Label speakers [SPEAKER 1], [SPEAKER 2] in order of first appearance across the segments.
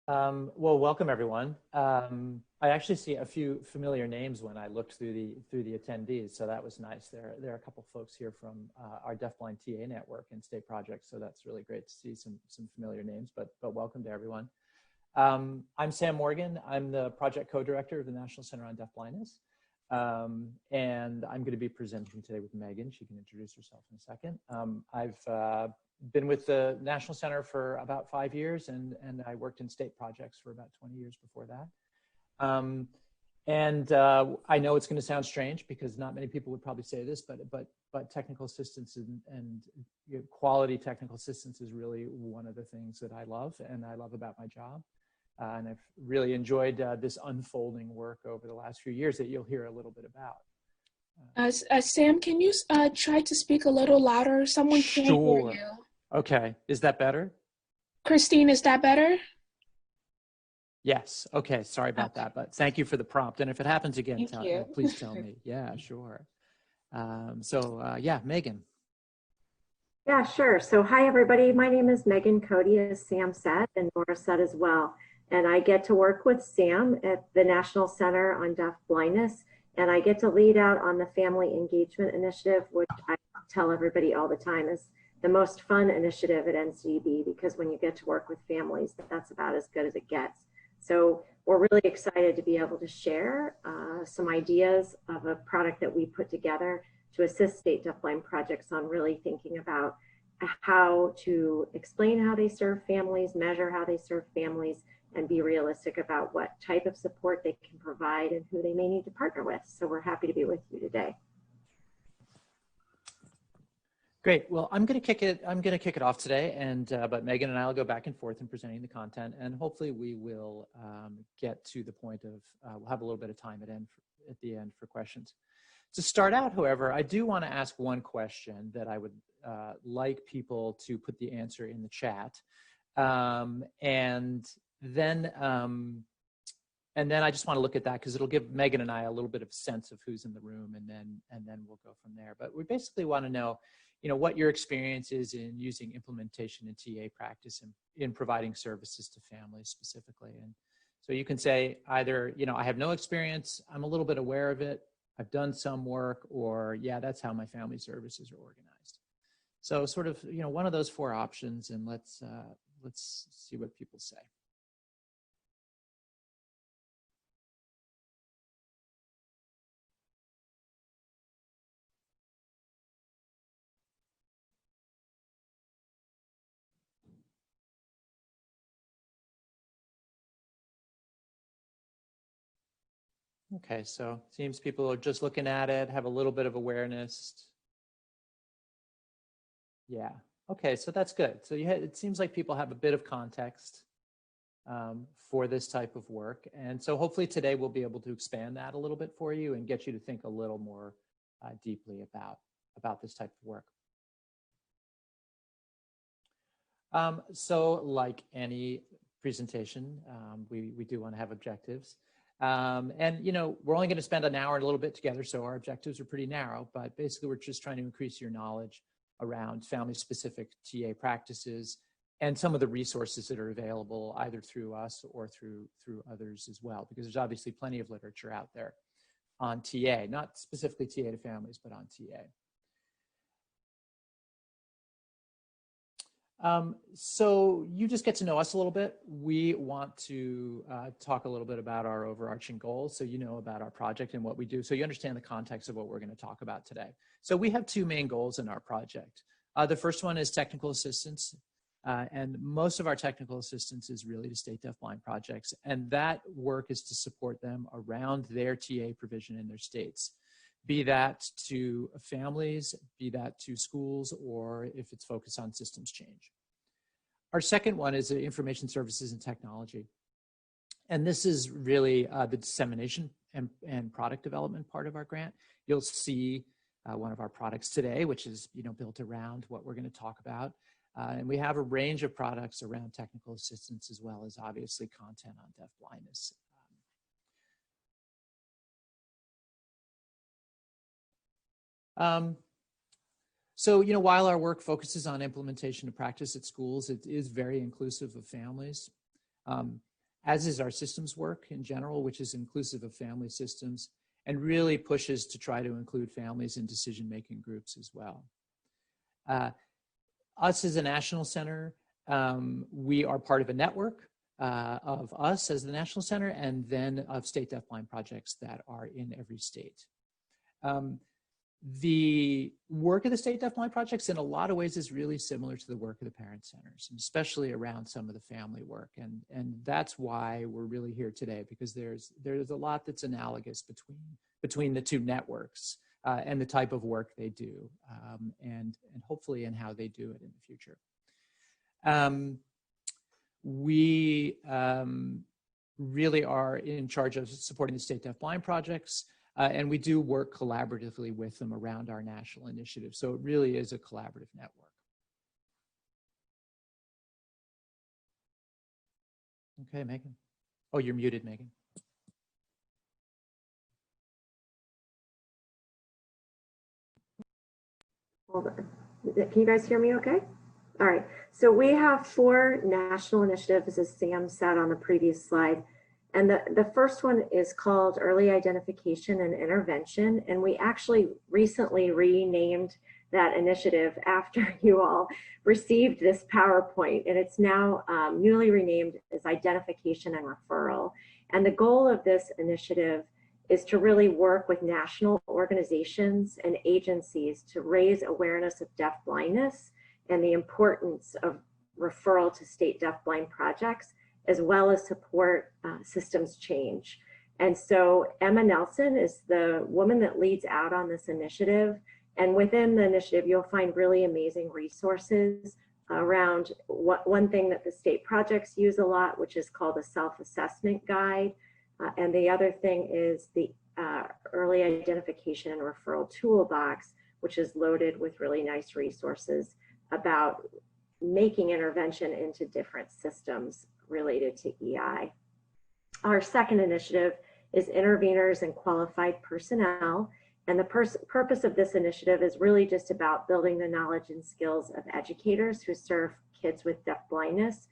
[SPEAKER 1] Well, welcome everyone. I actually see a few familiar names when I looked through the attendees, so that was nice. There are a couple folks here from our Deaf-Blind TA network and state projects, so that's really great to see some familiar names. But welcome to everyone. I'm Sam Morgan. I'm the project co-director of the National Center on Deaf-Blindness, and I'm going to be presenting today with Megan. She can introduce herself in a second. I've been with the National Center for about 5 years, and I worked in state projects for about 20 years before that. I know it's going to sound strange because not many people would probably say this, but technical assistance and quality technical assistance is really one of the things that I love and I love about my job. And I've really enjoyed this unfolding work over the last few years that you'll hear a little bit about.
[SPEAKER 2] Sam, can you try to speak a little louder? Someone can't hear you.
[SPEAKER 1] Okay, is that better?
[SPEAKER 2] Christine, is that better?
[SPEAKER 1] Yes, okay, sorry about that, but thank you for the prompt. And if it happens again, please tell me. Yeah, sure. Yeah, Megan.
[SPEAKER 3] Yeah, sure. So hi, everybody. My name is Megan Cote, as Sam said, and Nora said as well. And I get to work with Sam at the National Center on Deaf-Blindness, and I get to lead out on the Family Engagement Initiative, which I tell everybody all the time is the most fun initiative at NCDB, because when you get to work with families, that's about as good as it gets. So we're really excited to be able to share some ideas of a product that we put together to assist state deafblind projects on really thinking about how to explain how they serve families, measure how they serve families, and be realistic about what type of support they can provide and who they may need to partner with. So we're happy to be with you today.
[SPEAKER 1] Great. Well, I'm going to kick it off today, but Megan and I will go back and forth in presenting the content, and hopefully we will get to the point of we'll have a little bit of time at the end for questions. To start out, however, I do want to ask one question that I would like people to put the answer in the chat, and then I just want to look at that because it'll give Megan and I a little bit of a sense of who's in the room, and then we'll go from there. But we basically want to know, what your experience is in using implementation and TA practice in providing services to families specifically. And so you can say either, I have no experience, I'm a little bit aware of it, I've done some work, or yeah, that's how my family services are organized. So sort of, one of those four options, and let's see what people say. Okay, so it seems people are just looking at it, have a little bit of awareness. Yeah, okay, so that's good. So it seems like people have a bit of context for this type of work. And so hopefully today we'll be able to expand that a little bit for you and get you to think a little more deeply about this type of work. So like any presentation, we do want to have objectives. And we're only going to spend an hour and a little bit together, so our objectives are pretty narrow, but basically we're just trying to increase your knowledge around family-specific TA practices and some of the resources that are available either through us or through others as well, because there's obviously plenty of literature out there on TA, not specifically TA to families, but on TA. So you just get to know us a little bit. We want to talk a little bit about our overarching goals, so you know about our project and what we do, so you understand the context of what we're going to talk about today. So we have two main goals in our project. The first one is technical assistance, and most of our technical assistance is really to state deafblind projects, and that work is to support them around their TA provision in their states. Be that to families, be that to schools, or if it's focused on systems change. Our second one is information services and technology. And this is really the dissemination and product development part of our grant. You'll see one of our products today, which is built around what we're going to talk about. And we have a range of products around technical assistance as well as obviously content on deaf-blindness. So, while our work focuses on implementation of practice at schools, it is very inclusive of families. as is our systems work in general, which is inclusive of family systems, and really pushes to try to include families in decision-making groups as well. Us as a national center, we are part of a network of us as the national center, and then of state deafblind projects that are in every state. The work of the state deafblind projects in a lot of ways is really similar to the work of the parent centers, and especially around some of the family work. And that's why we're really here today, because there's a lot that's analogous between the two networks and the type of work they do, and hopefully in how they do it in the future. We really are in charge of supporting the state deafblind projects, and we do work collaboratively with them around our national initiative. So it really is a collaborative network. Okay, Megan. Oh, you're muted, Megan.
[SPEAKER 3] Hold on. Can you guys hear me okay? All right. So we have 4 national initiatives, as Sam said on the previous slide. And the first one is called Early Identification and Intervention. And we actually recently renamed that initiative after you all received this PowerPoint. And it's now newly renamed as Identification and Referral. And the goal of this initiative is to really work with national organizations and agencies to raise awareness of deafblindness and the importance of referral to state deafblind projects, as well as support systems change. And so Emma Nelson is the woman that leads out on this initiative. And within the initiative, you'll find really amazing resources around one thing that the state projects use a lot, which is called a self-assessment guide. And the other thing is the Early Identification and Referral Toolbox, which is loaded with really nice resources about making intervention into different systems related to EI. Our second initiative is Interveners and Qualified Personnel. And the purpose of this initiative is really just about building the knowledge and skills of educators who serve kids with deafblindness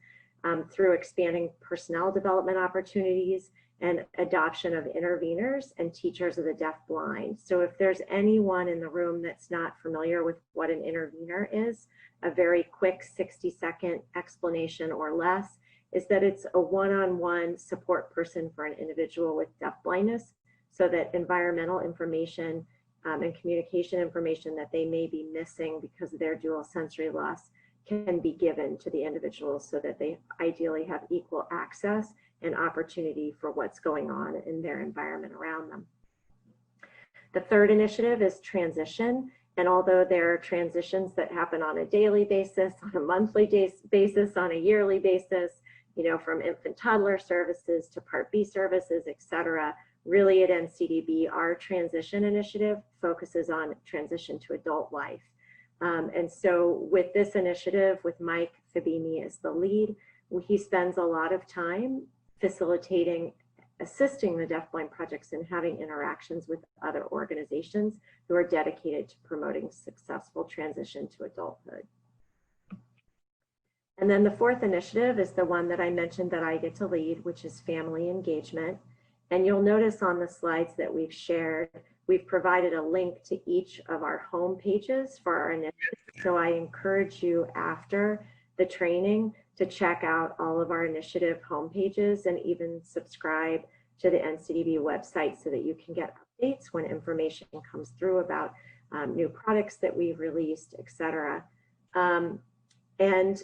[SPEAKER 3] through expanding personnel development opportunities and adoption of interveners and teachers of the deafblind. So if there's anyone in the room that's not familiar with what an intervener is, a very quick 60-second explanation or less is that it's a one-on-one support person for an individual with deafblindness, so that environmental information and communication information that they may be missing because of their dual sensory loss can be given to the individual, so that they ideally have equal access and opportunity for what's going on in their environment around them. The third initiative is transition. And although there are transitions that happen on a daily basis, on a monthly basis, on a yearly basis, you know, from infant toddler services to Part B services, et cetera, really at NCDB, our transition initiative focuses on transition to adult life. And so with this initiative, with Mike Fabini as the lead, he spends a lot of time facilitating, assisting the deafblind projects in having interactions with other organizations who are dedicated to promoting successful transition to adulthood. And then the fourth initiative is the one that I mentioned that I get to lead, which is family engagement. And you'll notice on the slides that we've shared, we've provided a link to each of our home pages for our initiative. So I encourage you after the training to check out all of our initiative home pages and even subscribe to the NCDB website so that you can get updates when information comes through about new products that we've released, et cetera. And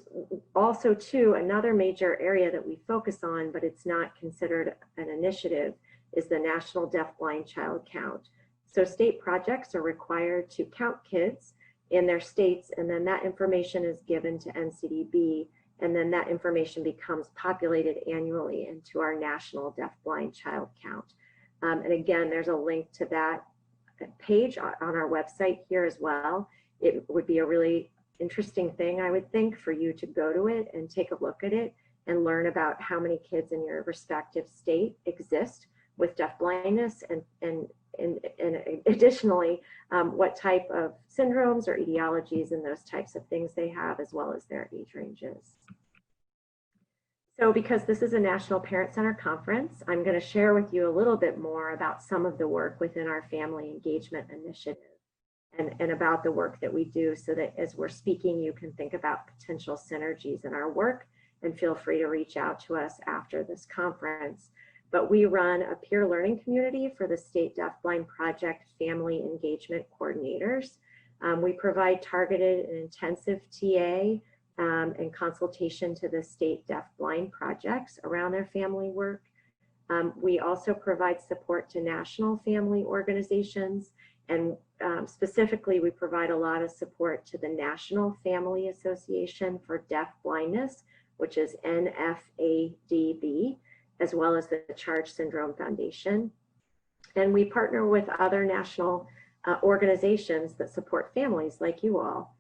[SPEAKER 3] also too, another major area that we focus on, but it's not considered an initiative, is the National Deafblind Child Count. So state projects are required to count kids in their states, and then that information is given to NCDB, and then that information becomes populated annually into our National Deafblind Child Count. And again, there's a link to that page on our website here as well. It would be a really interesting thing, I would think, for you to go to it and take a look at it and learn about how many kids in your respective state exist with deafblindness, and additionally, what type of syndromes or etiologies and those types of things they have, as well as their age ranges. So because this is a National Parent Center conference, I'm going to share with you a little bit more about some of the work within our Family Engagement Initiative and about the work that we do, so that as we're speaking, you can think about potential synergies in our work, and feel free to reach out to us after this conference. But we run a peer learning community for the State Deaf-Blind Project Family Engagement Coordinators. We provide targeted and intensive TA and consultation to the State Deaf-Blind projects around their family work. We also provide support to national family organizations, and specifically we provide a lot of support to the National Family Association for Deaf-Blindness, which is NFADB, as well as the Charge Syndrome Foundation. And we partner with other national organizations that support families like you all.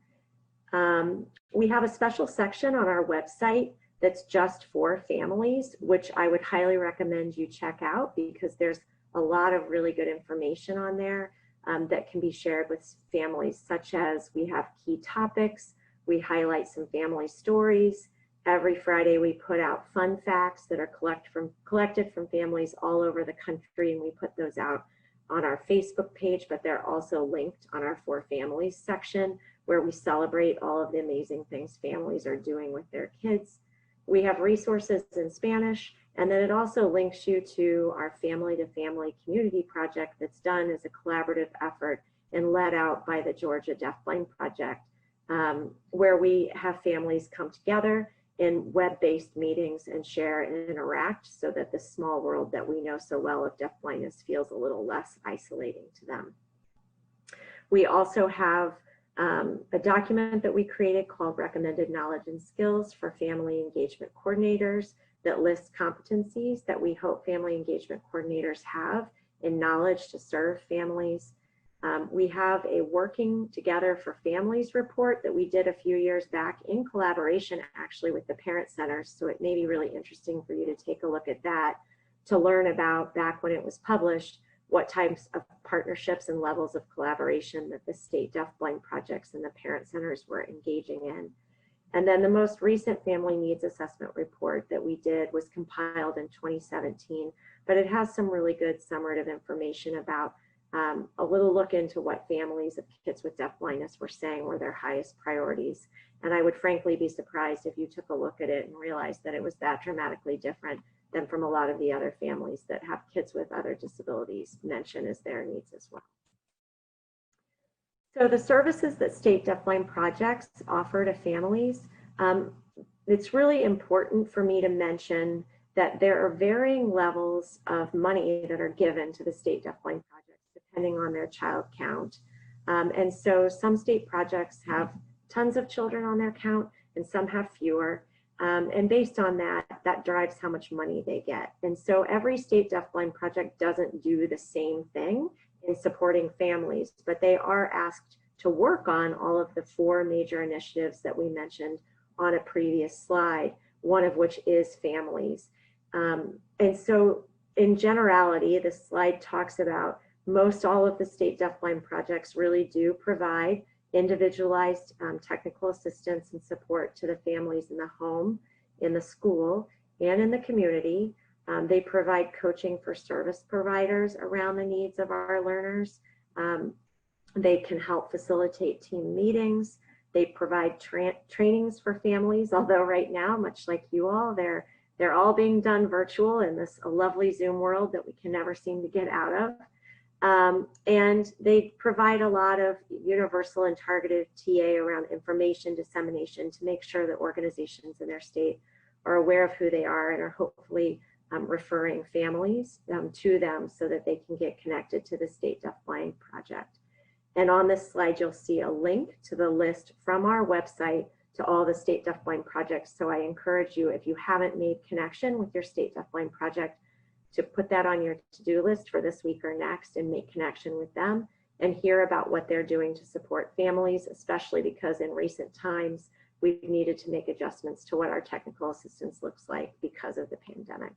[SPEAKER 3] We have a special section on our website that's just for families, which I would highly recommend you check out, because there's a lot of really good information on there that can be shared with families, such as we have key topics, we highlight some family stories. Every Friday we put out fun facts that are collected from families all over the country, and we put those out on our Facebook page, but they're also linked on our For Families section, where we celebrate all of the amazing things families are doing with their kids. We have resources in Spanish, and then it also links you to our Family to Family community project that's done as a collaborative effort and led out by the Georgia Deaf-Blind Project, where we have families come together in web-based meetings and share and interact, so that the small world that we know so well of deaf-blindness feels a little less isolating to them. We also have a document that we created called Recommended Knowledge and Skills for Family Engagement Coordinators that lists competencies that we hope family engagement coordinators have in knowledge to serve families. We have a Working Together for Families report that we did a few years back in collaboration actually with the parent centers. So it may be really interesting for you to take a look at that to learn about, back when it was published, what types of partnerships and levels of collaboration that the state deaf-blind projects and the parent centers were engaging in. And then the most recent Family Needs Assessment report that we did was compiled in 2017, but it has some really good summative information about a little look into what families of kids with deaf-blindness were saying were their highest priorities. And I would frankly be surprised if you took a look at it and realized that it was that dramatically different than from a lot of the other families that have kids with other disabilities mentioned as their needs as well. So the services that state deaf-blind projects offer to families, it's really important for me to mention that there are varying levels of money that are given to the state deaf-blind projects depending on their child count. And so some state projects have tons of children on their count and some have fewer. And based on that, that drives how much money they get. And so every state deaf-blind project doesn't do the same thing in supporting families, but they are asked to work on all of the 4 major initiatives that we mentioned on a previous slide, one of which is families. And so in generality, this slide talks about most all of the state deaf-blind projects really do provide individualized technical assistance and support to the families in the home, in the school, and in the community. They provide coaching for service providers around the needs of our learners. They can help facilitate team meetings. They provide trainings for families, although right now, much like you all, they're all being done virtual in this lovely Zoom world that we can never seem to get out of. And they provide a lot of universal and targeted TA around information dissemination to make sure that organizations in their state are aware of who they are and are hopefully referring families to them so that they can get connected to the State Deaf-Blind Project. And on this slide, you'll see a link to the list from our website to all the State Deaf-Blind projects. So I encourage you, if you haven't made connection with your State Deaf-Blind project, to put that on your to-do list for this week or next and make connection with them and hear about what they're doing to support families, especially because in recent times, we've needed to make adjustments to what our technical assistance looks like because of the pandemic.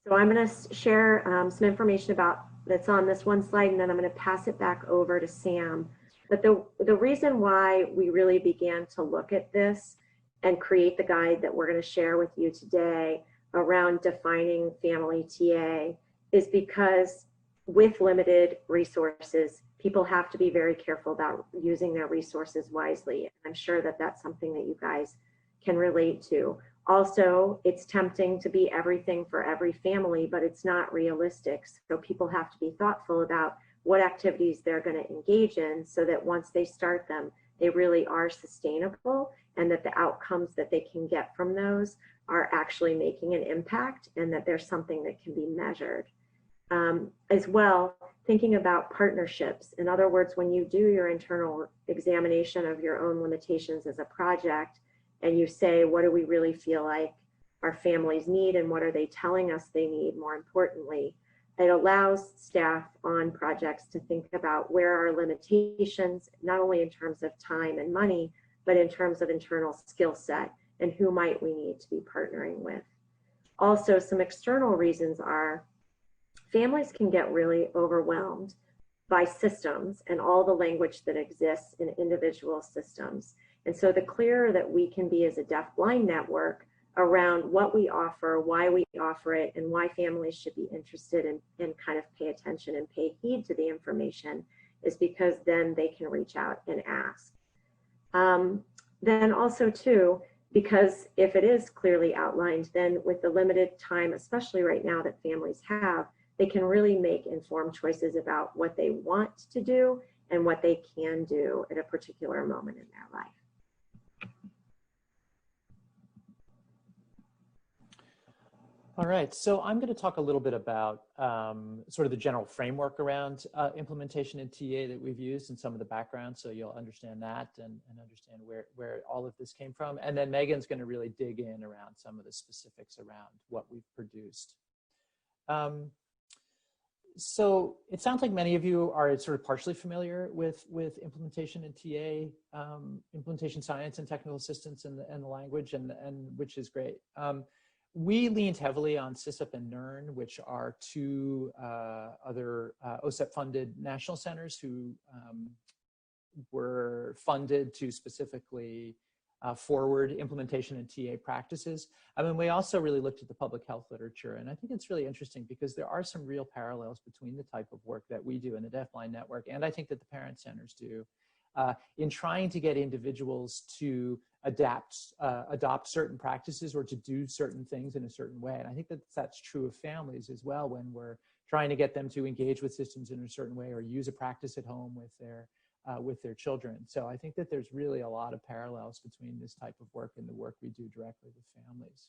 [SPEAKER 3] So I'm going to share some information about that's on this one slide, and then I'm going to pass it back over to Sam. But the reason why we really began to look at this and create the guide that we're going to share with you today around defining family TA is because with limited resources, people have to be very careful about using their resources wisely. I'm sure that that's something that you guys can relate to. Also, it's tempting to be everything for every family, but it's not realistic. So people have to be thoughtful about what activities they're going to engage in so that once they start them, they really are sustainable and that the outcomes that they can get from those are actually making an impact and that there's something that can be measured. As well, thinking about partnerships. In other words, when you do your internal examination of your own limitations as a project and you say, what do we really feel like our families need and what are they telling us they need, more importantly, it allows staff on projects to think about where are limitations, not only in terms of time and money, but in terms of internal skill set and who might we need to be partnering with. Also, some external reasons are families can get really overwhelmed by systems and all the language that exists in individual systems. And so the clearer that we can be as a deaf-blind network around what we offer, why we offer it, and why families should be interested in and kind of pay attention and pay heed to the information is because then they can reach out and ask. Then also too, because if it is clearly outlined, then with the limited time, especially right now that families have, they can really make informed choices about what they want to do and what they can do at a particular moment in their life.
[SPEAKER 1] All right, so I'm going to talk a little bit about sort of the general framework around implementation in TA that we've used and some of the background, so you'll understand that and understand where all of this came from. And then Megan's going to really dig in around some of the specifics around what we've produced. So it sounds like many of you are sort of partially familiar with implementation in TA, implementation science and technical assistance and the language, and which is great. We leaned heavily on CISUP and NERN, which are two other OSEP-funded national centers who were funded to specifically forward implementation and TA practices. I mean, we also really looked at the public health literature, and I think it's really interesting because there are some real parallels between the type of work that we do in the Deaf-Blind Network, and I think that the parent centers do, in trying to get individuals to adopt certain practices or to do certain things in a certain way. And I think that that's true of families as well when we're trying to get them to engage with systems in a certain way or use a practice at home with their children. So I think that there's really a lot of parallels between this type of work and the work we do directly with families.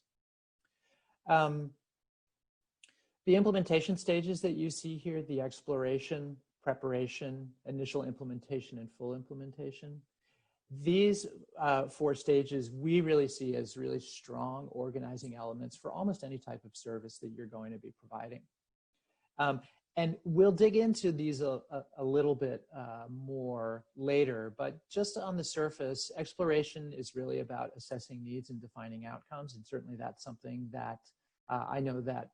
[SPEAKER 1] The implementation stages that you see here, the exploration, preparation, initial implementation, and full implementation. These 4 stages we really see as really strong organizing elements for almost any type of service that you're going to be providing. And we'll dig into these a little bit more later, but just on the surface, exploration is really about assessing needs and defining outcomes, and certainly that's something that I know that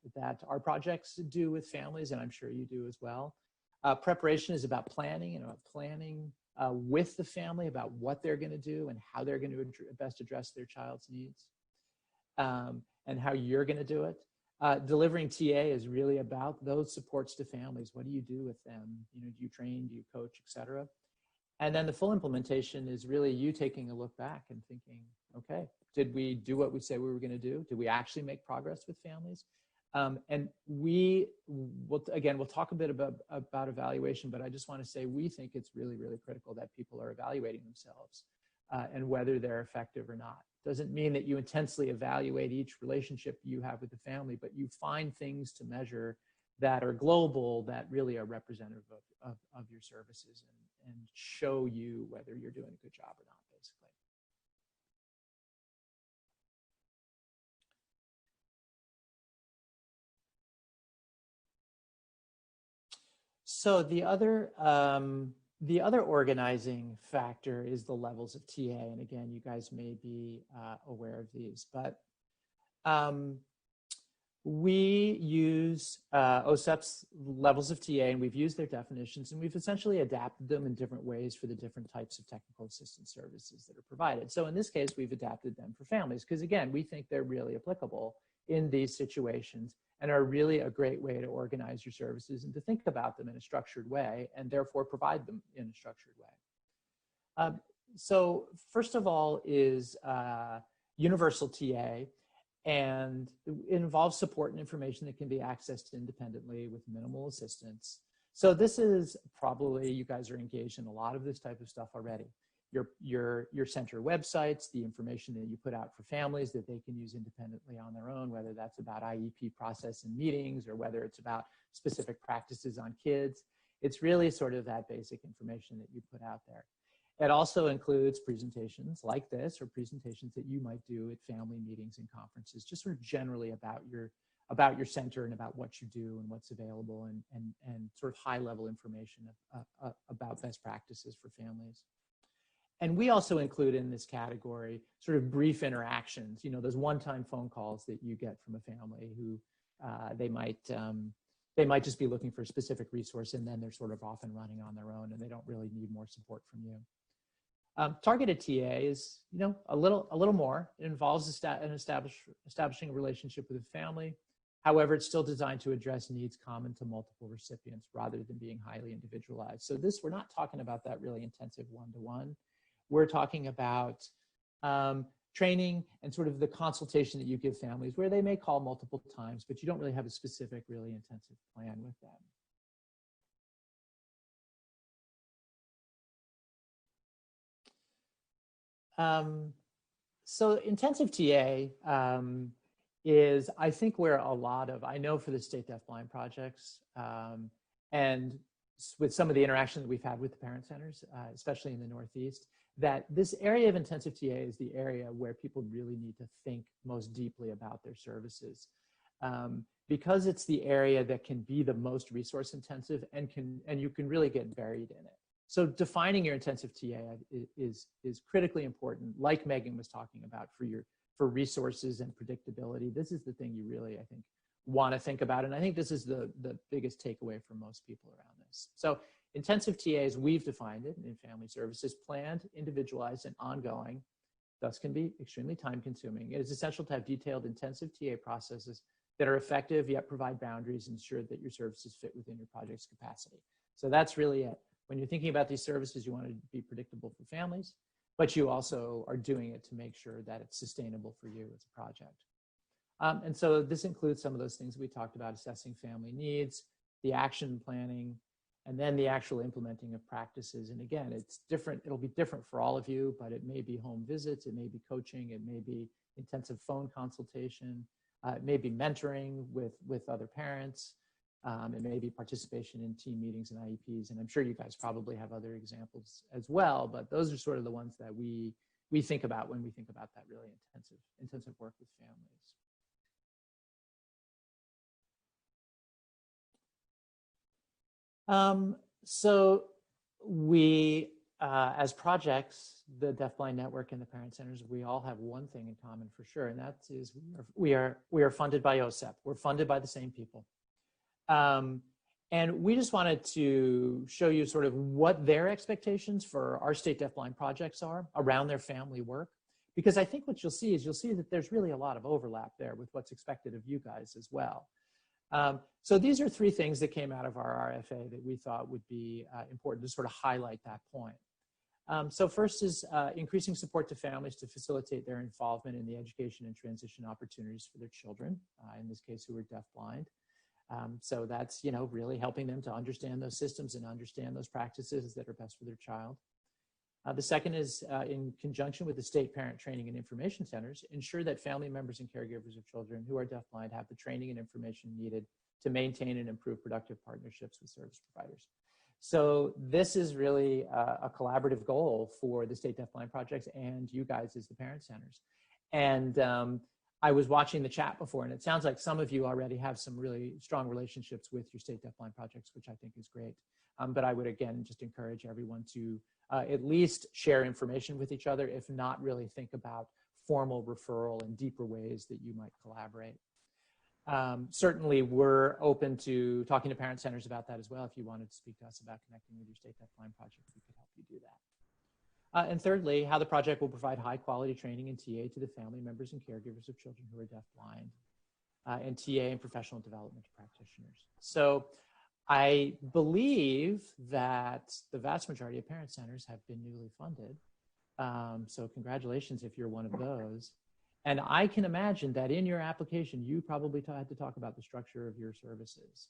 [SPEAKER 1] our projects do with families, and I'm sure you do as well. Preparation is about planning and about planning with the family about what they're going to do and how they're going to best address their child's needs, and how you're going to do it. Delivering TA is really about those supports to families. What do you do with them? You know, do you train, do you coach, etc.? And then the full implementation is really you taking a look back and thinking, okay, did we do what we said we were going to do? Did we actually make progress with families? And we'll talk a bit about evaluation, but I just want to say we think it's really, really critical that people are evaluating themselves and whether they're effective or not. Doesn't mean that you intensely evaluate each relationship you have with the family, but you find things to measure that are global, that really are representative of your services and show you whether you're doing a good job or not, basically. So the other organizing factor is the levels of TA, and again, you guys may be aware of these, but We use OSEP's levels of TA, and we've used their definitions, and we've essentially adapted them in different ways for the different types of technical assistance services that are provided. So in this case, we've adapted them for families because, again, we think they're really applicable in these situations and are really a great way to organize your services and to think about them in a structured way and therefore provide them in a structured way. So first of all is universal TA. And it involves support and information that can be accessed independently with minimal assistance. So this is probably, you guys are engaged in a lot of this type of stuff already. Your center websites, the information that you put out for families that they can use independently on their own, whether that's about IEP process and meetings or whether it's about specific practices on kids. It's really sort of that basic information that you put out there. It also includes presentations like this or presentations that you might do at family meetings and conferences, just sort of generally about your center and about what you do and what's available and sort of high-level information about best practices for families. And we also include in this category sort of brief interactions, you know, those one-time phone calls that you get from a family who they might just be looking for a specific resource and then they're sort of off and running on their own and they don't really need more support from you. Targeted TA is, you know, a little more. It involves establishing a relationship with a family. However, it's still designed to address needs common to multiple recipients rather than being highly individualized. So this, we're not talking about that really intensive one-to-one. We're talking about training and sort of the consultation that you give families where they may call multiple times, but you don't really have a specific, really intensive plan with them. So intensive TA is, I think, where a lot of, I know for the state deaf-blind projects and with some of the interaction that we've had with the parent centers, especially in the Northeast, that this area of intensive TA is the area where people really need to think most deeply about their services. Because it's the area that can be the most resource intensive and you can really get buried in it. So defining your intensive TA is critically important, like Megan was talking about, for resources and predictability. This is the thing you really, I think, want to think about. And I think this is the biggest takeaway for most people around this. So intensive TAs, we've defined it in family services, planned, individualized, and ongoing, thus can be extremely time consuming. It is essential to have detailed intensive TA processes that are effective yet provide boundaries and ensure that your services fit within your project's capacity. So that's really it. When you're thinking about these services, you want it to be predictable for families, but you also are doing it to make sure that it's sustainable for you as a project. And so this includes some of those things we talked about: assessing family needs, the action planning, and then the actual implementing of practices. And again, it's different. It'll be different for all of you, but it may be home visits, it may be coaching, it may be intensive phone consultation, it may be mentoring with other parents. It may be participation in team meetings and IEPs, and I'm sure you guys probably have other examples as well, but those are sort of the ones that we think about when we think about that really intensive work with families. So we, as projects, the Deaf-Blind Network and the Parent Centers, we all have one thing in common for sure, and that is we are funded by OSEP. We're funded by the same people. And we just wanted to show you sort of what their expectations for our state deaf-blind projects are around their family work. Because I think what you'll see that there's really a lot of overlap there with what's expected of you guys as well. So these are three things that came out of our RFA that we thought would be important to sort of highlight that point. So first is increasing support to families to facilitate their involvement in the education and transition opportunities for their children, in this case, who are deaf-blind. So that's, you know, really helping them to understand those systems and understand those practices that are best for their child. The second is in conjunction with the state parent training and information centers, ensure that family members and caregivers of children who are deaf-blind have the training and information needed to maintain and improve productive partnerships with service providers. So this is really a collaborative goal for the state deaf-blind projects and you guys as the parent centers. And I was watching the chat before, and it sounds like some of you already have some really strong relationships with your state deaf-blind projects, which I think is great. But I would, again, just encourage everyone to at least share information with each other, if not really think about formal referral and deeper ways that you might collaborate. Certainly, we're open to talking to parent centers about that as well. If you wanted to speak to us about connecting with your state Deaf-Blind project, we could help you do that. And thirdly, how the project will provide high quality training and TA to the family members and caregivers of children who are deaf-blind, and TA and professional development practitioners. So I believe that the vast majority of parent centers have been newly funded. So congratulations if you're one of those. And I can imagine that in your application, you probably had to talk about the structure of your services.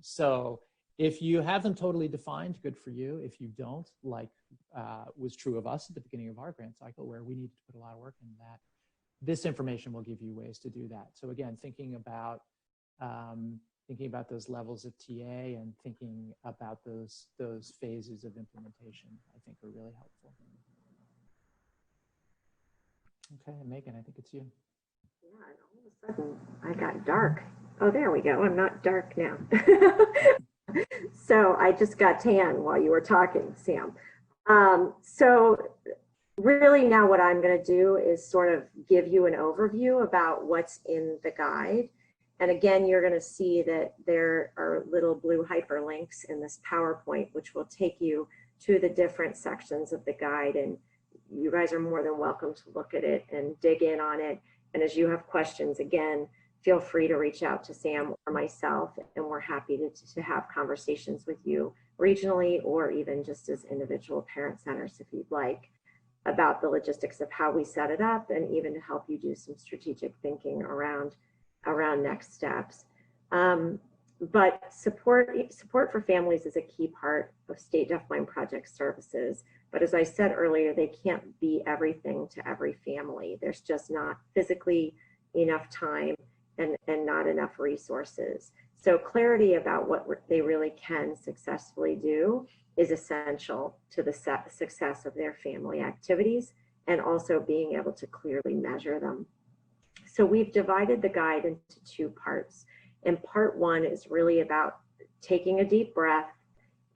[SPEAKER 1] So if you have them totally defined, good for you. If you don't, like was true of us at the beginning of our grant cycle, where we needed to put a lot of work in that, this information will give you ways to do that. So again, thinking about those levels of TA and thinking about those phases of implementation, I think are really helpful. Okay, Megan, I think it's you.
[SPEAKER 3] Yeah, and all of a sudden I got dark. Oh, there we go. I'm not dark now. So I just got tan while you were talking, Sam. So really now what I'm going to do is sort of give you an overview about what's in the guide. And again, you're going to see that there are little blue hyperlinks in this PowerPoint, which will take you to the different sections of the guide. And you guys are more than welcome to look at it and dig in on it. And as you have questions, again, feel free to reach out to Sam or myself, and we're happy to have conversations with you regionally or even just as individual parent centers if you'd like, about the logistics of how we set it up and even to help you do some strategic thinking around next steps. But support for families is a key part of State Deaf-Blind Project services. But as I said earlier, they can't be everything to every family. There's just not physically enough time and not enough resources. So clarity about what they really can successfully do is essential to the success of their family activities, and also being able to clearly measure them. So we've divided the guide into two parts. And part one is really about taking a deep breath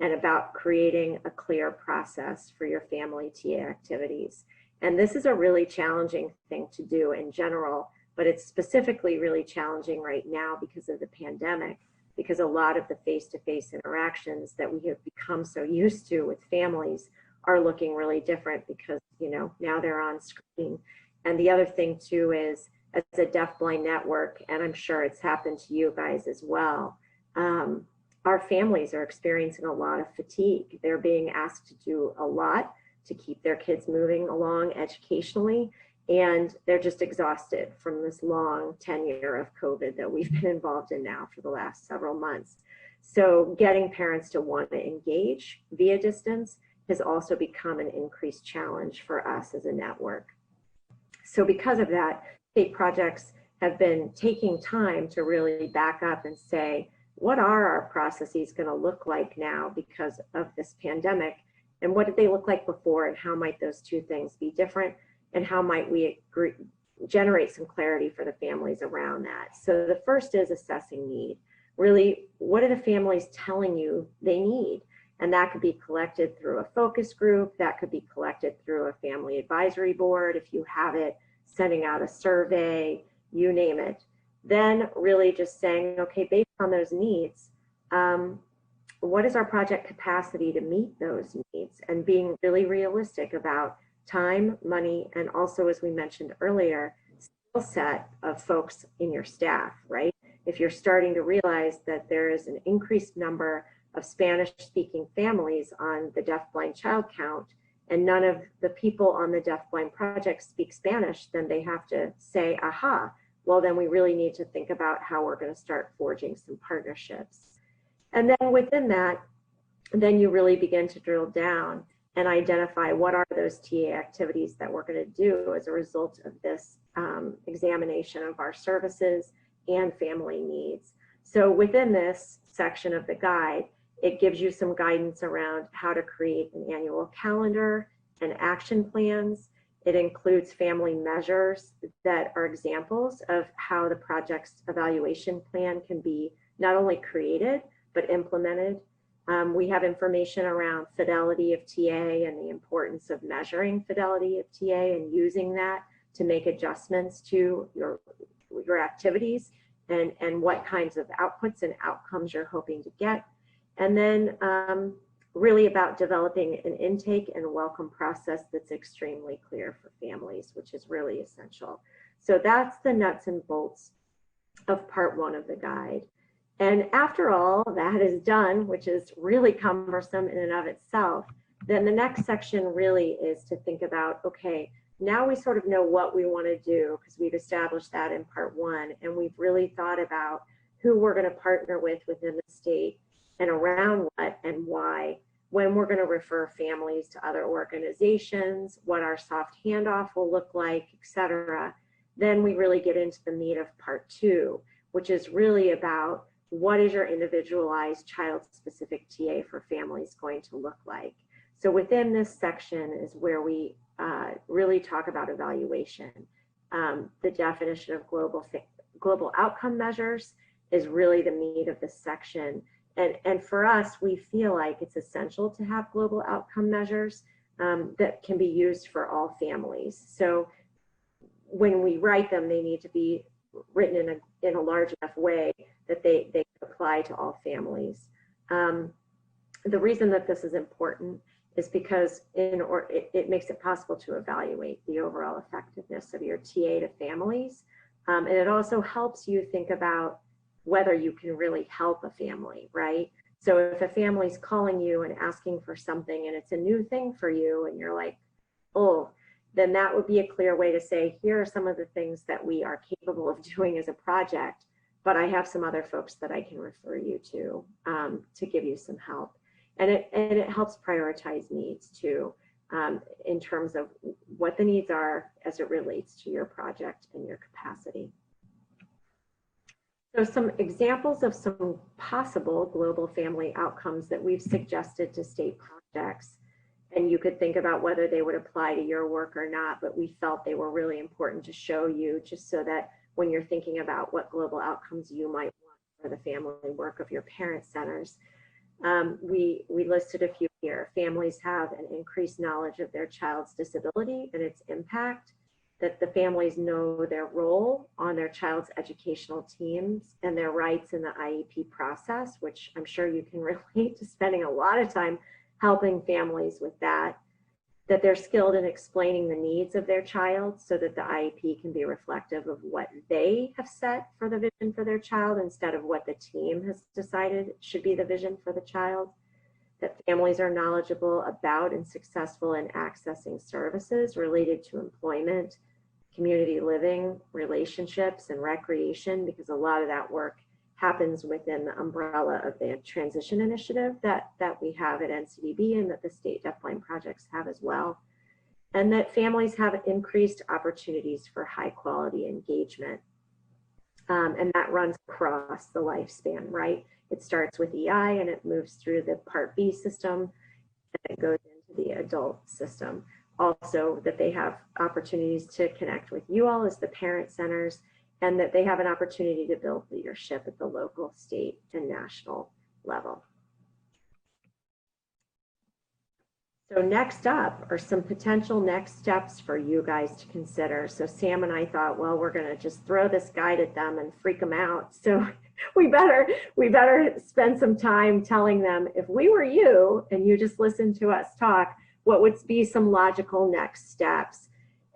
[SPEAKER 3] and about creating a clear process for your family TA activities. And this is a really challenging thing to do in general, but it's specifically really challenging right now because of the pandemic, because a lot of the face-to-face interactions that we have become so used to with families are looking really different because, you know, now they're on screen. And the other thing too is, as a deaf-blind network, and I'm sure it's happened to you guys as well, our families are experiencing a lot of fatigue. They're being asked to do a lot to keep their kids moving along educationally, and they're just exhausted from this long tenure of COVID that we've been involved in now for the last several months. So getting parents to want to engage via distance has also become an increased challenge for us as a network. So because of that, state projects have been taking time to really back up and say, what are our processes going to look like now because of this pandemic? And what did they look like before? And how might those two things be different? And how might we generate some clarity for the families around that? So the first is assessing need. Really, what are the families telling you they need? And that could be collected through a focus group. That could be collected through a family advisory board if you have it, sending out a survey, you name it. Then really just saying, okay, based on those needs, what is our project capacity to meet those needs? And being really realistic about time, money, and also, as we mentioned earlier, skill set of folks in your staff, right? If you're starting to realize that there is an increased number of Spanish-speaking families on the deaf-blind child count, and none of the people on the Deaf-Blind project speak Spanish, then they have to say, aha, well, then we really need to think about how we're going to start forging some partnerships. And then within that, then you really begin to drill down and identify what are those TA activities that we're going to do as a result of this examination of our services and family needs. So within this section of the guide, it gives you some guidance around how to create an annual calendar and action plans. It includes family measures that are examples of how the project's evaluation plan can be not only created, but implemented. We have information around fidelity of TA and the importance of measuring fidelity of TA and using that to make adjustments to your activities. and what kinds of outputs and outcomes you're hoping to get. And then really about developing an intake and welcome process that's extremely clear for families, which is really essential. So that's the nuts and bolts of part 1 of the guide. And after all that is done, which is really cumbersome in and of itself, then the next section really is to think about, okay, now we sort of know what we want to do because we've established that in part 1, and we've really thought about who we're going to partner with within the state and around what and why, when we're going to refer families to other organizations, what our soft handoff will look like, etc. Then we really get into the meat of part 2, which is really about what is your individualized child-specific TA for families going to look like. So within this section is where we really talk about evaluation. The definition of global outcome measures is really the meat of this section. And for us, we feel like it's essential to have global outcome measures that can be used for all families. So when we write them, they need to be written in a large enough way that they apply to all families. The reason that this is important is because it makes it possible to evaluate the overall effectiveness of your TA to families. And it also helps you think about whether you can really help a family, right? So if a family's calling you and asking for something and it's a new thing for you and you're like, oh, then that would be a clear way to say, here are some of the things that we are capable of doing as a project, but I have some other folks that I can refer you to give you some help. And it helps prioritize needs too, in terms of what the needs are as it relates to your project and your capacity. So some examples of some possible global family outcomes that we've suggested to state projects, and you could think about whether they would apply to your work or not, but we felt they were really important to show you just so that when you're thinking about what global outcomes you might want for the family work of your parent centers, we listed a few here. Families have an increased knowledge of their child's disability and its impact, that the families know their role on their child's educational teams and their rights in the IEP process, which I'm sure you can relate to spending a lot of time helping families with that they're skilled in explaining the needs of their child so that the IEP can be reflective of what they have set for the vision for their child instead of what the team has decided should be the vision for the child, that families are knowledgeable about and successful in accessing services related to employment, community living, relationships, and recreation, because a lot of that work happens within the umbrella of the transition initiative that we have at NCDB and that the state Deaf-Blind projects have as well. And that families have increased opportunities for high quality engagement. And that runs across the lifespan, right? It starts with EI and it moves through the Part B system and it goes into the adult system. Also that they have opportunities to connect with you all as the parent centers, and that they have an opportunity to build leadership at the local, state, and national level. So next up are some potential next steps for you guys to consider. So Sam and I thought, well, we're going to just throw this guide at them and freak them out. So we better spend some time telling them, if we were you and you just listened to us talk, what would be some logical next steps?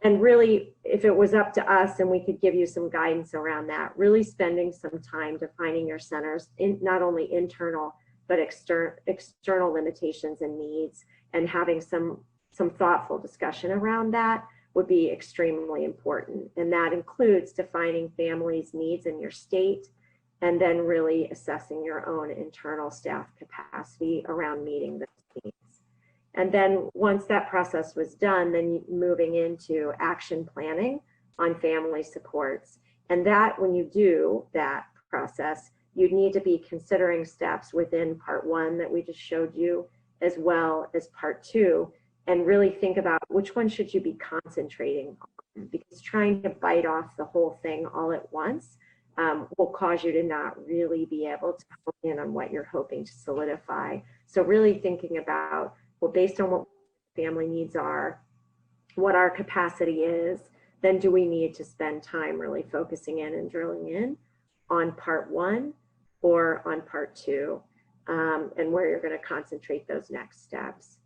[SPEAKER 3] And really, if it was up to us and we could give you some guidance around that, really spending some time defining your centers, not only internal, but external limitations and needs, and having some thoughtful discussion around that would be extremely important. And that includes defining families' needs in your state, and then really assessing your own internal staff capacity around meeting those needs. And then once that process was done, then moving into action planning on family supports. And that, when you do that process, you'd need to be considering steps within Part 1 that we just showed you, as well as Part 2, and really think about which one should you be concentrating on, because trying to bite off the whole thing all at once will cause you to not really be able to hone in on what you're hoping to solidify. So really thinking about, well, based on what family needs are, what our capacity is, then do we need to spend time really focusing in and drilling in on part 1 or on part 2, and where you're going to concentrate those next steps.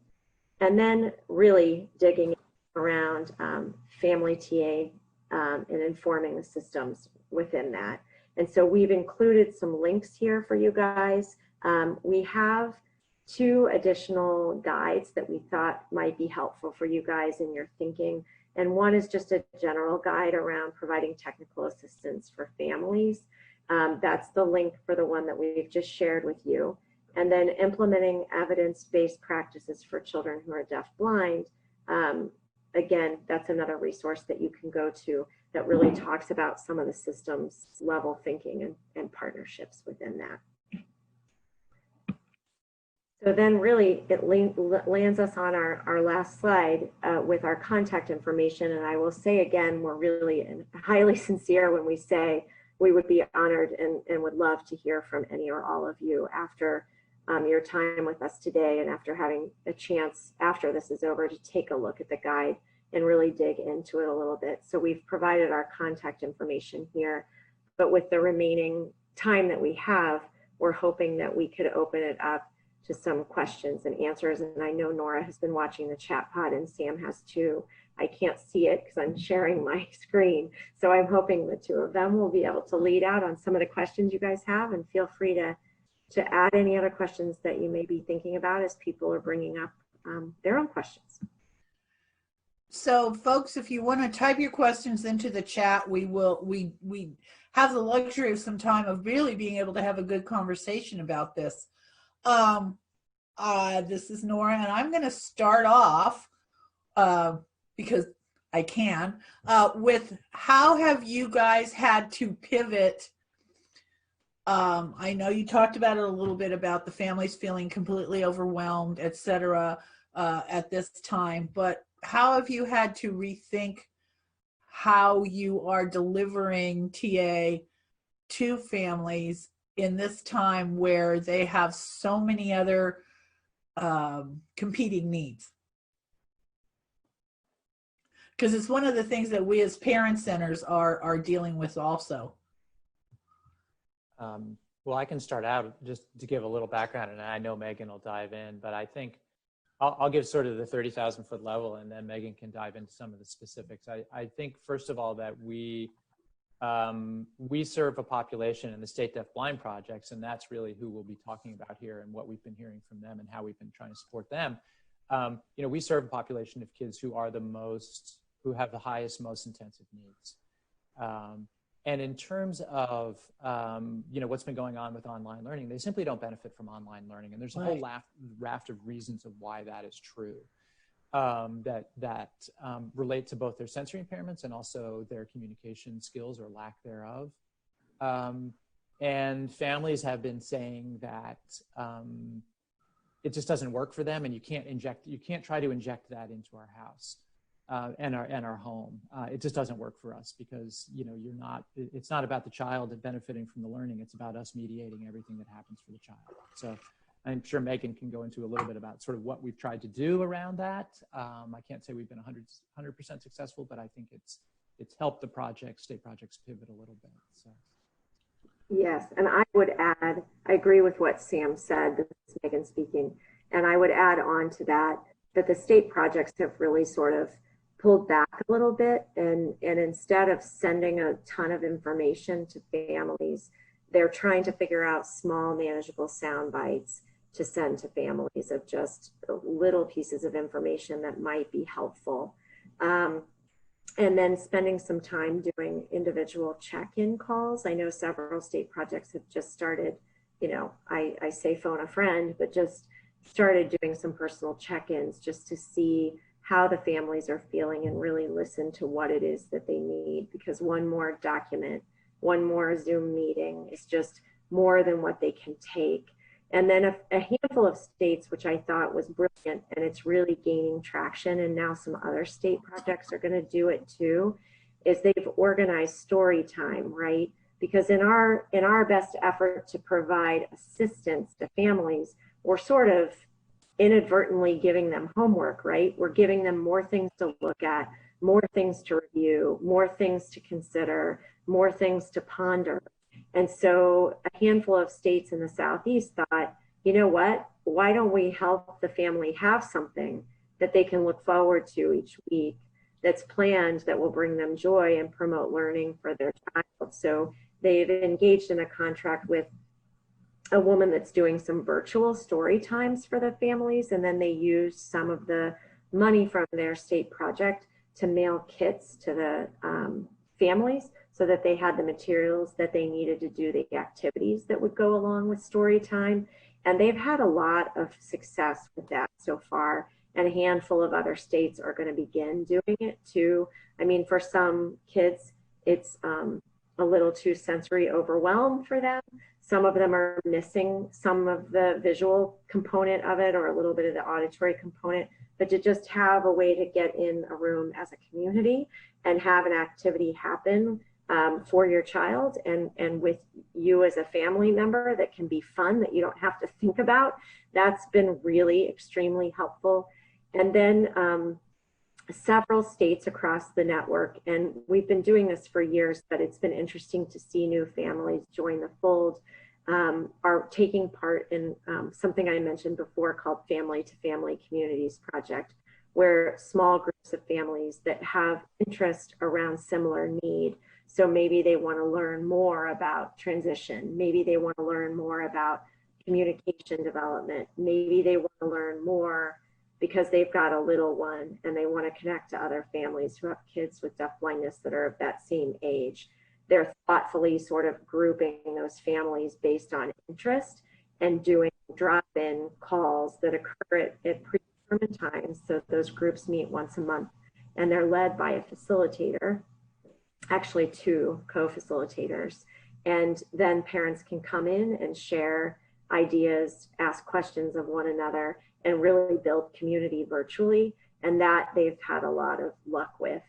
[SPEAKER 3] And then really digging around family TA and informing the systems within that. And so we've included some links here for you guys. We have 2 additional guides that we thought might be helpful for you guys in your thinking. And one is just a general guide around providing technical assistance for families. That's the link for the one that we've just shared with you. And then implementing evidence-based practices for children who are deaf-blind. Again, that's another resource that you can go to that really talks about some of the systems level thinking and partnerships within that. So then really it lands us on our last slide with our contact information. And I will say again, we're really highly sincere when we say we would be honored and would love to hear from any or all of you after your time with us today, and after having a chance after this is over to take a look at the guide and really dig into it a little bit. So we've provided our contact information here, but with the remaining time that we have, we're hoping that we could open it up to some questions and answers. And I know Nora has been watching the chat pod, and Sam has too. I can't see it because I'm sharing my screen. So I'm hoping the 2 of them will be able to lead out on some of the questions you guys have, and feel free to add any other questions that you may be thinking about as people are bringing up their own questions.
[SPEAKER 4] So folks, if you want to type your questions into the chat, we have the luxury of some time of really being able to have a good conversation about this. This is Nora, and I'm going to start off because I can with how have you guys had to pivot? I know you talked about it a little bit about the families feeling completely overwhelmed, etc. At this time, but how have you had to rethink how you are delivering TA to families in this time where they have so many other competing needs? Because it's one of the things that we as parent centers are dealing with also.
[SPEAKER 1] Well, I can start out just to give a little background, and I know Megan will dive in, but I think I'll give sort of the 30,000 foot level, and then Megan can dive into some of the specifics. I think, first of all, that we serve a population in the state deaf-blind projects, and that's really who we'll be talking about here and what we've been hearing from them and how we've been trying to support them. You know, we serve a population of kids who have the highest, most intensive needs. And in terms of, you know, what's been going on with online learning, they simply don't benefit from online learning. And there's a whole raft of reasons of why that is true, that relate to both their sensory impairments and also their communication skills or lack thereof. And families have been saying that it just doesn't work for them, and you can't try to inject that into our house. And our home. It just doesn't work for us because, you know, it's not about the child benefiting from the learning. It's about us mediating everything that happens for the child. So I'm sure Megan can go into a little bit about sort of what we've tried to do around that. I can't say we've been 100% successful, but I think it's helped the state projects pivot a little bit. So.
[SPEAKER 3] Yes, and I would add, I agree with what Sam said, this is Megan speaking, and I would add on to that the state projects have really sort of pulled back a little bit, and instead of sending a ton of information to families, they're trying to figure out small manageable sound bites to send to families of just little pieces of information that might be helpful. And then spending some time doing individual check-in calls. I know several state projects have just started, you know, I say phone a friend, but just started doing some personal check-ins just to see how the families are feeling and really listen to what it is that they need, because one more document, one more Zoom meeting is just more than what they can take. And then a handful of states, which I thought was brilliant, and it's really gaining traction, and now some other state projects are going to do it too, is they've organized story time, right? Because in our best effort to provide assistance to families, we're sort of inadvertently giving them homework, right? We're giving them more things to look at, more things to review, more things to consider, more things to ponder. And so a handful of states in the Southeast thought, you know what, why don't we help the family have something that they can look forward to each week that's planned that will bring them joy and promote learning for their child. So they've engaged in a contract with a woman that's doing some virtual story times for the families, and then they use some of the money from their state project to mail kits to the families so that they had the materials that they needed to do the activities that would go along with story time. And they've had a lot of success with that so far. And a handful of other states are going to begin doing it too. I mean, for some kids, it's a little too sensory overwhelmed for them. Some of them are missing some of the visual component of it or a little bit of the auditory component, but to just have a way to get in a room as a community and have an activity happen for your child and with you as a family member that can be fun, that you don't have to think about, that's been really extremely helpful. And then several states across the network, and we've been doing this for years, but it's been interesting to see new families join the fold, are taking part in something I mentioned before called Family to Family Communities Project, where small groups of families that have interest around similar need. So maybe they want to learn more about transition. Maybe they want to learn more about communication development. Maybe they want to learn more because they've got a little one and they want to connect to other families who have kids with deaf-blindness that are of that same age. They're thoughtfully sort of grouping those families based on interest and doing drop-in calls that occur at predetermined times. So those groups meet once a month and they're led by a facilitator, actually two co-facilitators. And then parents can come in and share ideas, ask questions of one another, and really build community virtually. And that they've had a lot of luck with.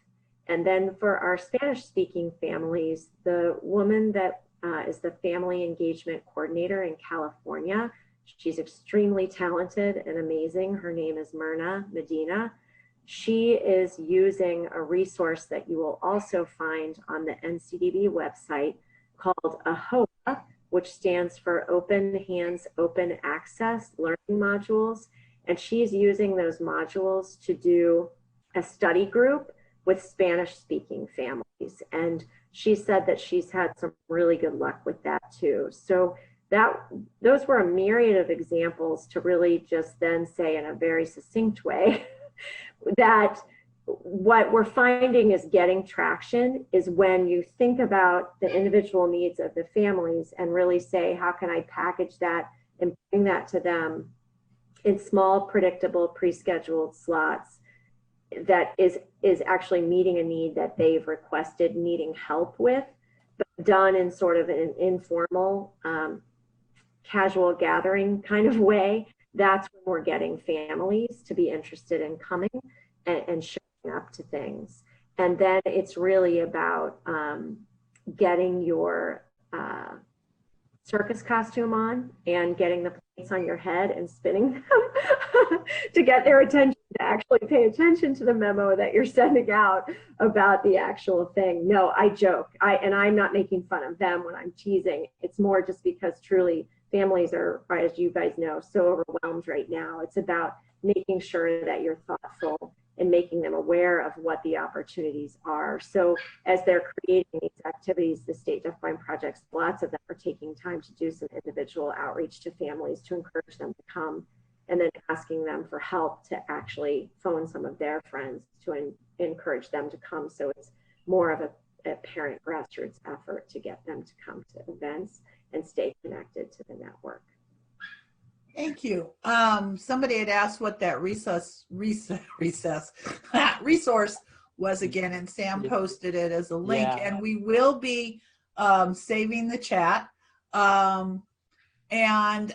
[SPEAKER 3] And then for our Spanish speaking families, the woman that is the family engagement coordinator in California, she's extremely talented and amazing. Her name is Myrna Medina. She is using a resource that you will also find on the NCDB website called AHOA, which stands for Open Hands, Open Access Learning Modules. And she's using those modules to do a study group with Spanish speaking families. And she said that she's had some really good luck with that too. So those were a myriad of examples to really just then say in a very succinct way that what we're finding is getting traction is when you think about the individual needs of the families and really say, how can I package that and bring that to them in small, predictable, pre-scheduled slots that is actually meeting a need that they've requested needing help with, but done in sort of an informal, casual gathering kind of way. That's when we're getting families to be interested in coming and showing up to things. And then it's really about getting your circus costume on and getting the plates on your head and spinning them to get their attention, to actually pay attention to the memo that you're sending out about the actual thing. No, I joke. And I'm not making fun of them when I'm teasing. It's more just because truly families are, as you guys know, so overwhelmed right now. It's about making sure that you're thoughtful and making them aware of what the opportunities are. So as they're creating these activities, the State Deaf-Blind projects, lots of them are taking time to do some individual outreach to families to encourage them to come, and then asking them for help to actually phone some of their friends to encourage them to come. So it's more of a parent grassroots effort to get them to come to events and stay connected to the network.
[SPEAKER 4] Thank you. Somebody had asked what that resource was again, and Sam posted it as a link, and we will be saving the chat. And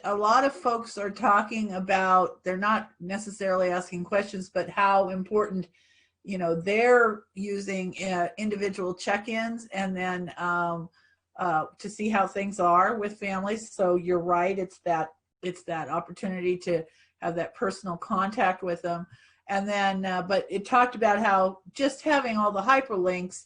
[SPEAKER 4] a lot of folks are talking about, they're not necessarily asking questions, but how important, you know, they're using individual check-ins and then to see how things are with families. So you're right, it's that opportunity to have that personal contact with them. And then, but it talked about how just having all the hyperlinks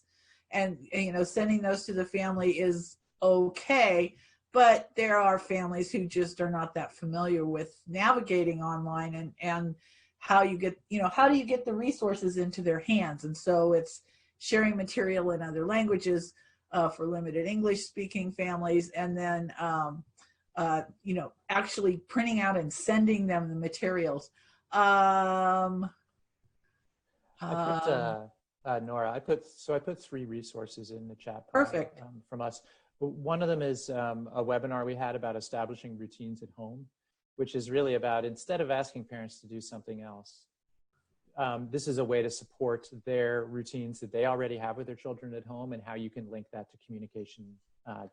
[SPEAKER 4] and, you know, sending those to the family is okay, but there are families who just are not that familiar with navigating online and how you get, how do you get the resources into their hands? And so it's sharing material in other languages for limited English speaking families, and then actually printing out and sending them the materials.
[SPEAKER 1] Nora, I put 3 resources in the chat.
[SPEAKER 4] Perfect.
[SPEAKER 1] From us. One of them is a webinar we had about establishing routines at home, which is really about, instead of asking parents to do something else, this is a way to support their routines that they already have with their children at home, and how you can link that to communication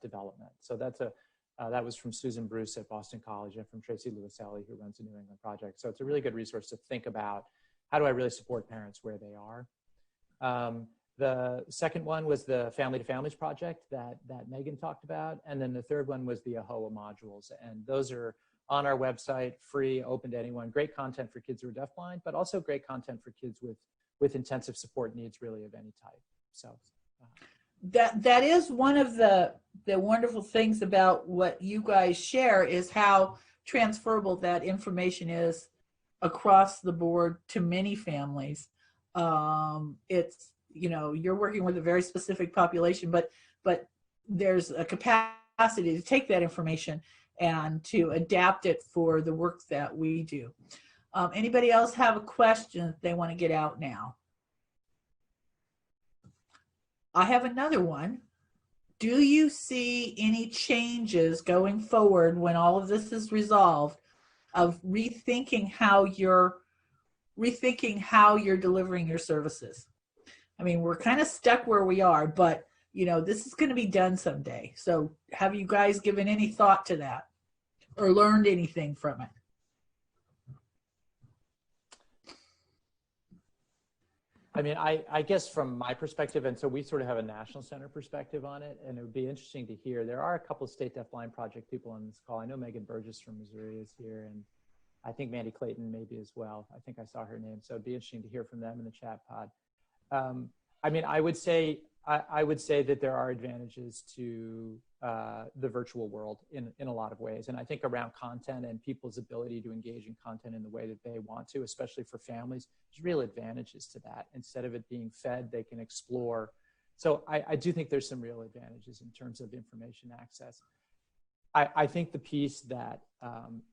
[SPEAKER 1] development. So that was from Susan Bruce at Boston College, and from Tracy Lewis-Ellie, who runs the New England Project. So it's a really good resource to think about, how do I really support parents where they are? The second one was the Family to Families project that Megan talked about. And then the third one was the AHOA modules. And those are on our website, free, open to anyone. Great content for kids who are deafblind, but also great content for kids with intensive support needs, really, of any type. So
[SPEAKER 4] that is one of the wonderful things about what you guys share, is how transferable that information is across the board to many families. It's, you're working with a very specific population, but there's a capacity to take that information and to adapt it for the work that we do. Anybody else have a question that they want to get out now? I have another one. Do you see any changes going forward when all of this is resolved, of rethinking how you're delivering your services? I mean, we're kind of stuck where we are, but this is going to be done someday. So have you guys given any thought to that or learned anything from it?
[SPEAKER 1] I mean, I guess from my perspective, and so we sort of have a national center perspective on it, and it would be interesting to hear. There are a couple of state deafblind project people on this call. I know Megan Burgess from Missouri is here, and I think Mandy Clayton maybe as well. I think I saw her name. So it'd be interesting to hear from them in the chat pod. I mean, I would say that there are advantages to the virtual world in a lot of ways. And I think around content and people's ability to engage in content in the way that they want to, especially for families, there's real advantages to that. Instead of it being fed, they can explore. So I do think there's some real advantages in terms of information access. I think the piece that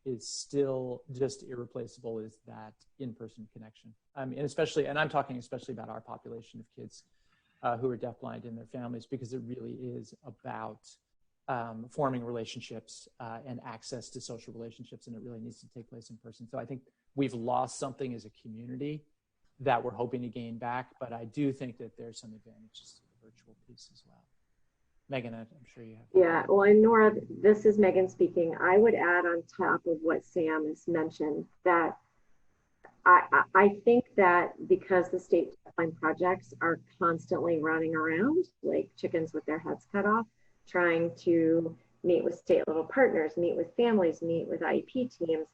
[SPEAKER 1] is still just irreplaceable is that in-person connection. I mean, and I'm talking especially about our population of kids who are deafblind in their families, because it really is about forming relationships and access to social relationships, and it really needs to take place in person. So I think we've lost something as a community that we're hoping to gain back, but I do think that there's some advantages to the virtual piece as well. Megan, I'm sure you have.
[SPEAKER 3] Yeah, well, and Nora, this is Megan speaking. I would add on top of what Sam has mentioned that I think that because the state deafblind projects are constantly running around like chickens with their heads cut off, trying to meet with state level partners, meet with families, meet with IEP teams,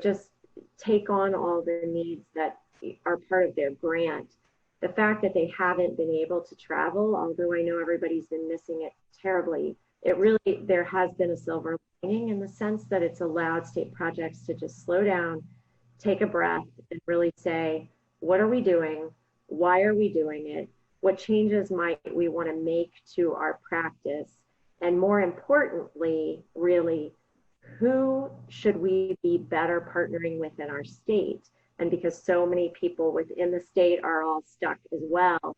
[SPEAKER 3] just take on all the needs that are part of their grant. The fact that they haven't been able to travel, although I know everybody's been missing it terribly, there has been a silver lining in the sense that it's allowed state projects to just slow down, take a breath, and really say, what are we doing? Why are we doing it? What changes might we want to make to our practice? And more importantly, really, who should we be better partnering with in our state? And because so many people within the state are all stuck as well,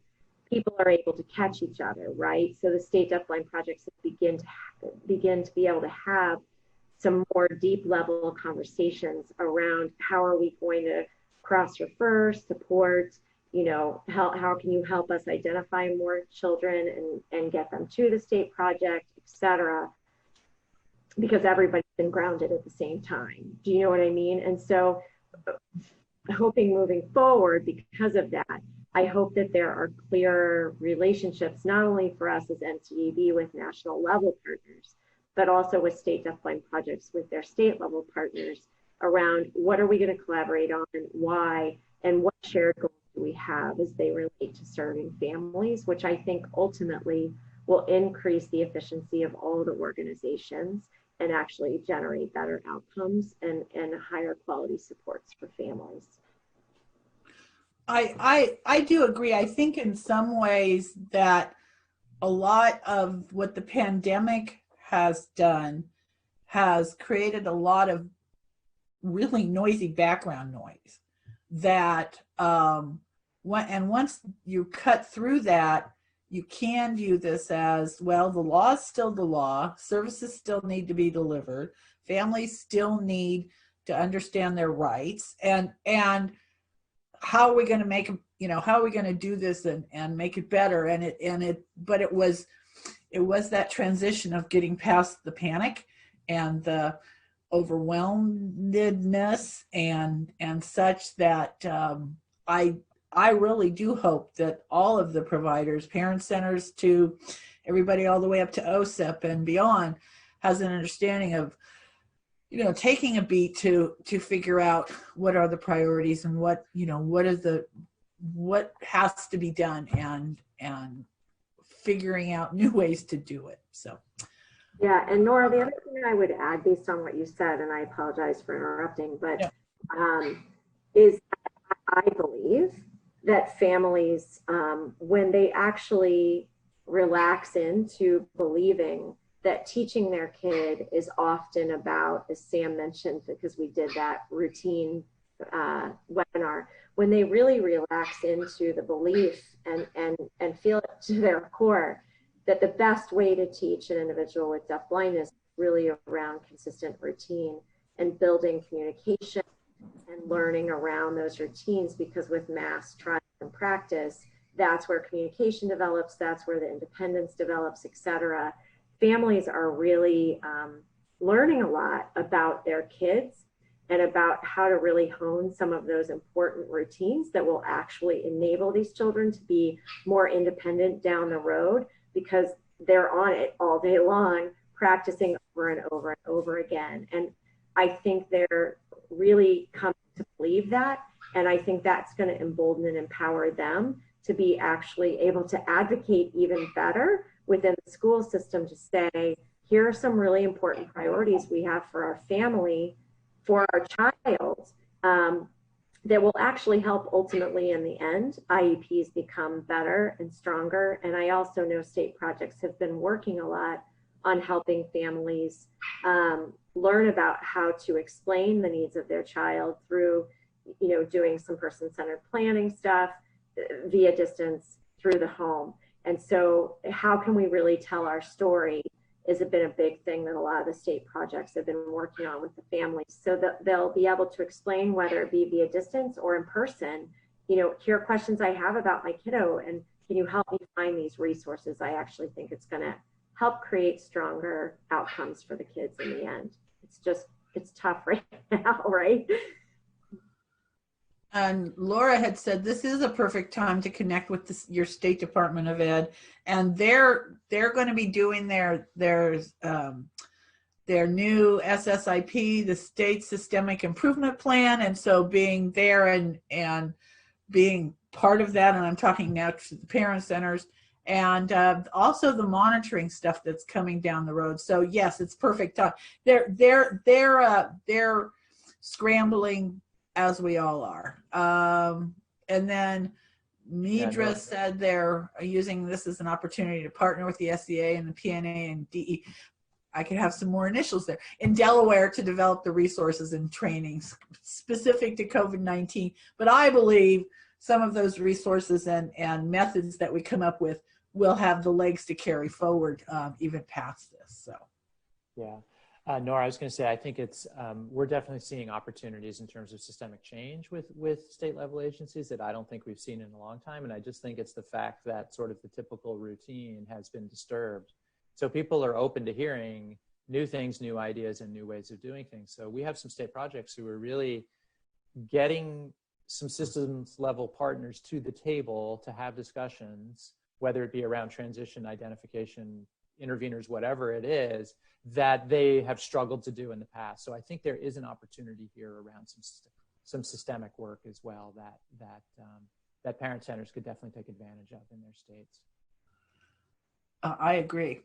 [SPEAKER 3] people are able to catch each other, right? So the state deafblind projects begin to be able to have some more deep level conversations around how are we going to cross-refer, support, how can you help us identify more children and get them to the state project, et cetera, because everybody's been grounded at the same time. Do you know what I mean? And so hoping moving forward, because of that, I hope that there are clear relationships, not only for us as NCDB with national level partners, but also with state deafblind projects with their state level partners around what are we going to collaborate on, why, and what shared goals do we have as they relate to serving families, which I think ultimately will increase the efficiency of all the organizations and actually generate better outcomes and higher quality supports for families.
[SPEAKER 4] I do agree. I think in some ways that a lot of what the pandemic has done has created a lot of really noisy background noise that once you cut through that, you can view this as, well, the law is still the law, services still need to be delivered, families still need to understand their rights, and how are we going to make, how are we going to do this and make it better? But it was that transition of getting past the panic and the overwhelmedness and such that I really do hope that all of the providers, parent centers to everybody all the way up to OSEP and beyond, has an understanding of, taking a beat to figure out what are the priorities and what has to be done and figuring out new ways to do it. So.
[SPEAKER 3] Yeah, and Nora, the other thing I would add based on what you said, and I apologize for interrupting, but is I believe that families, when they actually relax into believing that teaching their kid is often about, as Sam mentioned, because we did that routine webinar, when they really relax into the belief and feel it to their core, that the best way to teach an individual with deaf-blindness is really around consistent routine and building communication and learning around those routines, because with mass trial and practice, that's where communication develops, that's where the independence develops, etc. Families are really learning a lot about their kids and about how to really hone some of those important routines that will actually enable these children to be more independent down the road, because they're on it all day long, practicing over and over and over again. And I think they're really come to believe that. And I think that's going to embolden and empower them to be actually able to advocate even better within the school system to say, here are some really important priorities we have for our family, for our child, that will actually help ultimately in the end, IEPs become better and stronger. And I also know state projects have been working a lot on helping families learn about how to explain the needs of their child through, doing some person-centered planning stuff via distance through the home. And so how can we really tell our story has been a big thing that a lot of the state projects have been working on with the families, so that they'll be able to explain, whether it be via distance or in person, here are questions I have about my kiddo, and can you help me find these resources? I actually think it's going to help create stronger outcomes for the kids in the end. It's tough right now, right?
[SPEAKER 4] And Laura had said this is a perfect time to connect with your State Department of Ed, and they're going to be doing their new SSIP, the State Systemic Improvement Plan, and so being there and being part of that, and I'm talking now to the parent centers, and also the monitoring stuff that's coming down the road. So yes, it's perfect time. They're scrambling, as we all are. And then Midra said they're using this as an opportunity to partner with the SCA and the PNA and DE. I could have some more initials there, in Delaware, to develop the resources and trainings specific to COVID-19. But I believe some of those resources and methods that we come up with will have the legs to carry forward even past this. So,
[SPEAKER 1] yeah. Nora, I was going to say, I think it's, we're definitely seeing opportunities in terms of systemic change with state level agencies that I don't think we've seen in a long time. And I just think it's the fact that sort of the typical routine has been disturbed. So people are open to hearing new things, new ideas, and new ways of doing things. So we have some state projects who are really getting some systems level partners to the table to have discussions, whether it be around transition, identification, interveners, whatever it is, that they have struggled to do in the past. So I think there is an opportunity here around some systemic work as well that parent centers could definitely take advantage of in their states.
[SPEAKER 4] I agree.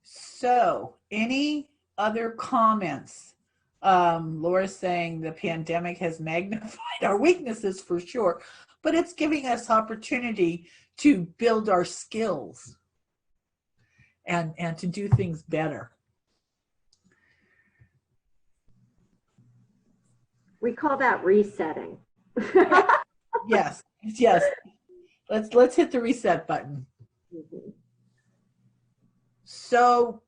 [SPEAKER 4] So, any other comments? Laura's saying the pandemic has magnified our weaknesses for sure, but it's giving us opportunity to build our skills and to do things better.
[SPEAKER 3] We call that resetting.
[SPEAKER 4] Yes, yes. Let's hit the reset button.
[SPEAKER 3] Mhm.
[SPEAKER 4] So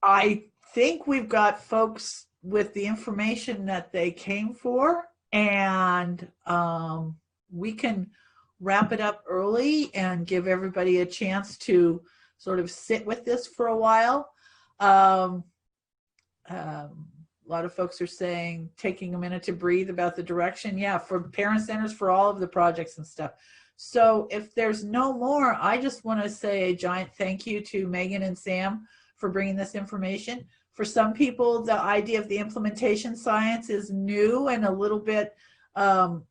[SPEAKER 4] I think we've got folks with the information that they came for, and we can wrap it up early and give everybody a chance to sort of sit with this for a while. A lot of folks are saying taking a minute to breathe about the direction. Yeah, for parent centers, for all of the projects and stuff. So if there's no more, I just want to say a giant thank you to Megan and Sam for bringing this information. For some people, the idea of the implementation science is new and a little bit to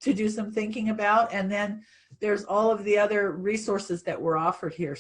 [SPEAKER 4] do some thinking about. And then there's all of the other resources that were offered here.